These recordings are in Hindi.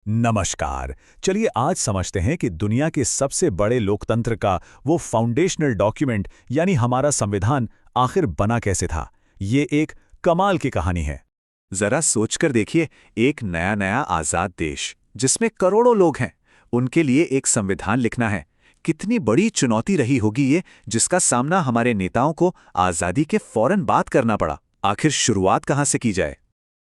नमस्कार। चलिए आज समझते हैं कि दुनिया के सबसे बड़े लोकतंत्र का वो फाउंडेशनल डॉक्यूमेंट यानी हमारा संविधान आखिर बना कैसे था। ये एक कमाल की कहानी है। जरा सोचकर देखिए, एक नया नया आजाद देश जिसमें करोड़ों लोग हैं, उनके लिए एक संविधान लिखना है। कितनी बड़ी चुनौती रही होगी ये, जिसका सामना हमारे नेताओं को आजादी के फौरन बाद करना पड़ा। आखिर शुरुआत कहाँ से की जाए?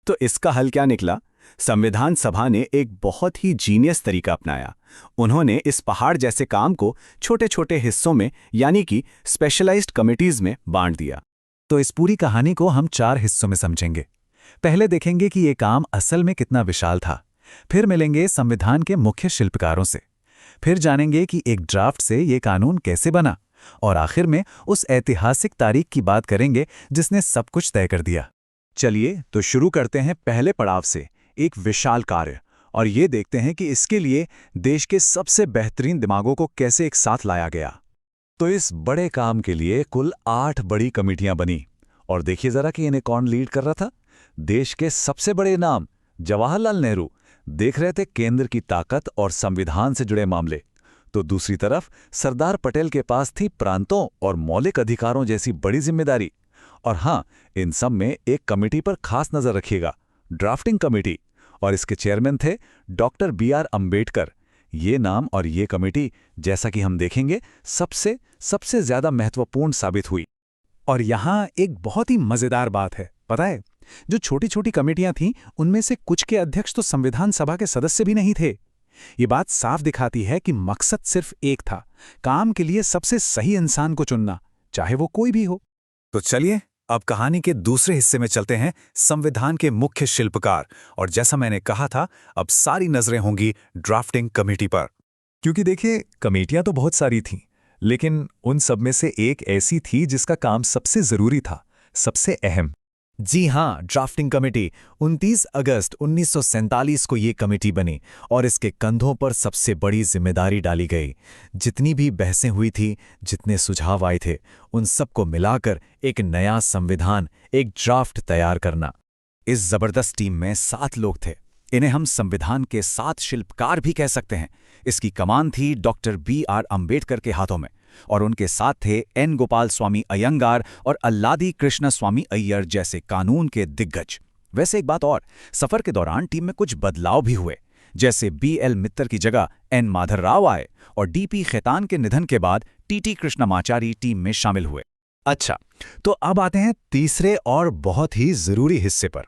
तो इसका हल क्या निकला? संविधान सभा ने एक बहुत ही जीनियस तरीका अपनाया। उन्होंने इस पहाड़ जैसे काम को छोटे छोटे हिस्सों में यानी कि स्पेशलाइज्ड कमिटीज में बांट दिया। तो इस पूरी कहानी को हम 4 हिस्सों में समझेंगे। पहले देखेंगे कि ये काम असल में कितना विशाल था। फिर मिलेंगे संविधान के मुख्य शिल्पकारों से। फिर जानेंगे कि एक ड्राफ्ट से ये कानून कैसे बना। और आखिर में उस ऐतिहासिक तारीख की बात करेंगे जिसने सब कुछ तय कर दिया। चलिए तो शुरू करते हैं पहले पड़ाव से, एक विशाल कार्य, और ये देखते हैं कि इसके लिए देश के सबसे बेहतरीन दिमागों को कैसे एक साथ लाया गया। तो इस बड़े काम के लिए कुल 8 बड़ी कमेटियां बनी। और देखिए जरा कि इन्हें कौन लीड कर रहा था। देश के सबसे बड़े नाम जवाहरलाल नेहरू देख रहे थे केंद्र की ताकत और संविधान से जुड़े मामले। तो दूसरी तरफ सरदार पटेल के पास थी प्रांतों और मौलिक अधिकारों जैसी बड़ी जिम्मेदारी। और हाँ, इन सब में एक कमेटी पर खास नजर रखिएगा, ड्राफ्टिंग कमेटी। और इसके चेयरमैन थे डॉक्टर बी.आर. अम्बेडकर। ये नाम और ये कमेटी, जैसा कि हम देखेंगे, सबसे ज्यादा महत्वपूर्ण साबित हुई। और यहाँ एक बहुत ही मजेदार बात है, पता है? जो छोटी छोटी कमेटियां थीं, उनमें से कुछ के अध्यक्ष तो संविधान सभा के सदस्य भी नहीं थे। ये बात साफ दिखाती है कि मकसद सिर्फ एक था, काम के लिए सबसे सही इंसान को चुनना, चाहे वो कोई भी हो। तो चलिए अब कहानी के दूसरे हिस्से में चलते हैं, संविधान के मुख्य शिल्पकार। और जैसा मैंने कहा था, अब सारी नजरें होंगी ड्राफ्टिंग कमेटी पर। क्योंकि देखिए, कमेटियां तो बहुत सारी थीं, लेकिन उन सब में से एक ऐसी थी जिसका काम सबसे जरूरी था, सबसे अहम। जी हाँ, ड्राफ्टिंग कमेटी। 29 अगस्त 1947 को ये कमेटी बनी और इसके कंधों पर सबसे बड़ी जिम्मेदारी डाली गई। जितनी भी बहसें हुई थी, जितने सुझाव आए थे, उन सबको मिलाकर एक नया संविधान, एक ड्राफ्ट तैयार करना। इस जबरदस्त टीम में 7 लोग थे। इन्हें हम संविधान के 7 शिल्पकार भी कह सकते हैं। इसकी कमान थी डॉक्टर बी.आर. अम्बेडकर के हाथों में, और उनके साथ थे एन. गोपाल स्वामी अयंगार और अल्लादी कृष्ण स्वामी अय्यर जैसे कानून के दिग्गज। वैसे एक बात और, सफर के दौरान टीम में कुछ बदलाव भी हुए। जैसे बी.एल. मित्तर की जगह एन. माधर राव आए और डी.पी. खेतान के निधन के बाद टी.टी. कृष्णमाचारी टीम में शामिल हुए। अच्छा, तो अब आते हैं तीसरे और बहुत ही जरूरी हिस्से पर,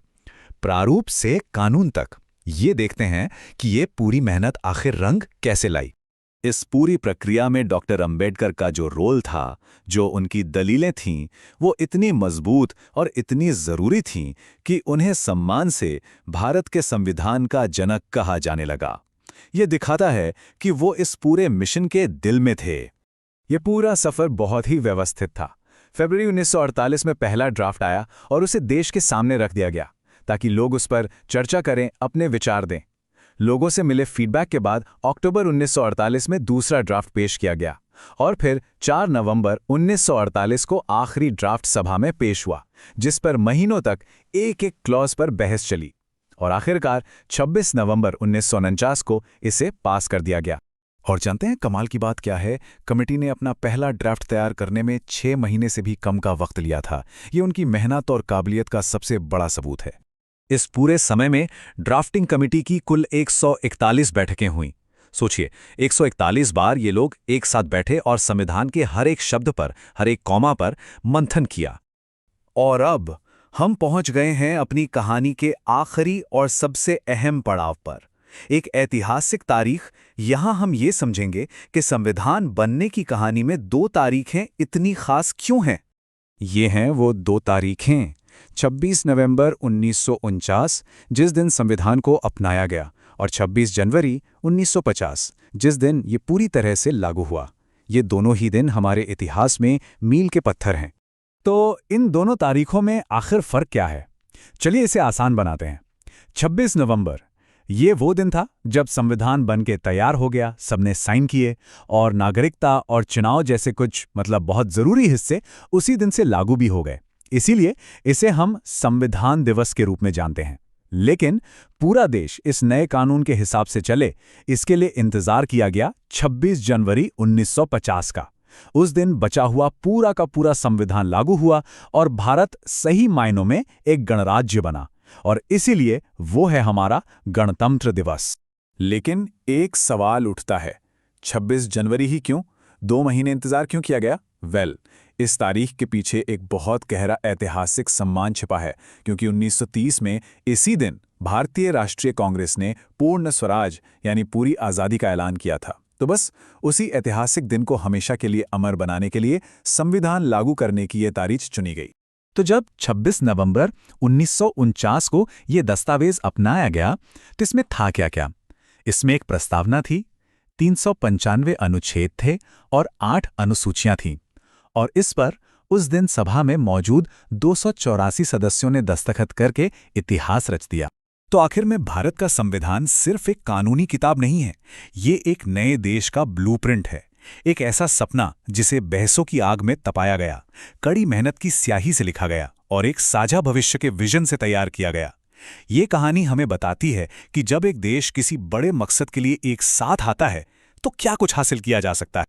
प्रारूप से कानून तक। ये देखते हैं कि ये पूरी मेहनत आखिर रंग कैसे लाई। इस पूरी प्रक्रिया में डॉक्टर अंबेडकर का जो रोल था, जो उनकी दलीलें थीं, वो इतनी मजबूत और इतनी जरूरी थीं कि उन्हें सम्मान से भारत के संविधान का जनक कहा जाने लगा। ये दिखाता है कि वो इस पूरे मिशन के दिल में थे। ये पूरा सफर बहुत ही व्यवस्थित था। फरवरी 1948 में पहला ड्राफ्ट आया और उसे देश के सामने रख दिया गया ताकि लोग उस पर चर्चा करें, अपने विचार दें। लोगों से मिले फीडबैक के बाद अक्टूबर 1948 में दूसरा ड्राफ्ट पेश किया गया और फिर 4 नवंबर 1948 को आखिरी ड्राफ्ट सभा में पेश हुआ, जिस पर महीनों तक एक एक क्लॉज पर बहस चली। और आखिरकार 26 नवंबर 1949 को इसे पास कर दिया गया। और जानते हैं कमाल की बात क्या है? कमेटी ने अपना पहला ड्राफ्ट तैयार करने में 6 महीने से भी कम का वक्त लिया था। ये उनकी मेहनत और काबिलियत का सबसे बड़ा सबूत है। इस पूरे समय में ड्राफ्टिंग कमेटी की कुल 141 बैठकें हुईं। सोचिए, 141 बार ये लोग एक साथ बैठे और संविधान के हर एक शब्द पर, हर एक कॉमा पर मंथन किया। और अब हम पहुंच गए हैं अपनी कहानी के आखिरी और सबसे अहम पड़ाव पर, एक ऐतिहासिक तारीख। यहां हम ये समझेंगे कि संविधान बनने की कहानी में 2 तारीखें इतनी खास क्यों हैं। ये हैं वो 2 तारीखें, 26 नवंबर 1949, जिस दिन संविधान को अपनाया गया, और 26 जनवरी 1950, जिस दिन ये पूरी तरह से लागू हुआ। ये दोनों ही दिन हमारे इतिहास में मील के पत्थर हैं। तो इन दोनों तारीखों में आखिर फर्क क्या है? चलिए इसे आसान बनाते हैं। 26 नवंबर ये वो दिन था जब संविधान बन के तैयार हो गया, सबने साइन किए, और नागरिकता और चुनाव जैसे कुछ बहुत जरूरी हिस्से उसी दिन से लागू भी हो गए। इसीलिए इसे हम संविधान दिवस के रूप में जानते हैं। लेकिन पूरा देश इस नए कानून के हिसाब से चले, इसके लिए इंतजार किया गया 26 जनवरी 1950 का। उस दिन बचा हुआ पूरा का पूरा संविधान लागू हुआ और भारत सही मायनों में एक गणराज्य बना। और इसीलिए वो है हमारा गणतंत्र दिवस। लेकिन एक सवाल उठता है, 26 जनवरी ही क्यों? 2 महीने इंतजार क्यों किया गया? इस तारीख के पीछे एक बहुत गहरा ऐतिहासिक सम्मान छिपा है, क्योंकि 1930 में इसी दिन भारतीय राष्ट्रीय कांग्रेस ने पूर्ण स्वराज यानी पूरी आज़ादी का ऐलान किया था। तो बस उसी ऐतिहासिक दिन को हमेशा के लिए अमर बनाने के लिए संविधान लागू करने की ये तारीख चुनी गई। तो जब 26 नवंबर 1949 को ये दस्तावेज अपनाया गया, तो इसमें था क्या? इसमें एक प्रस्तावना थी, 395 अनुच्छेद थे और 8 अनुसूचियां थीं। और इस पर उस दिन सभा में मौजूद 284 सदस्यों ने दस्तखत करके इतिहास रच दिया। तो आखिर में भारत का संविधान सिर्फ एक कानूनी किताब नहीं है, ये एक नए देश का ब्लूप्रिंट है। एक ऐसा सपना जिसे बहसों की आग में तपाया गया, कड़ी मेहनत की स्याही से लिखा गया और एक साझा भविष्य के विजन से तैयार किया गया। ये कहानी हमें बताती है कि जब एक देश किसी बड़े मकसद के लिए एक साथ आता है, तो क्या कुछ हासिल किया जा सकता है।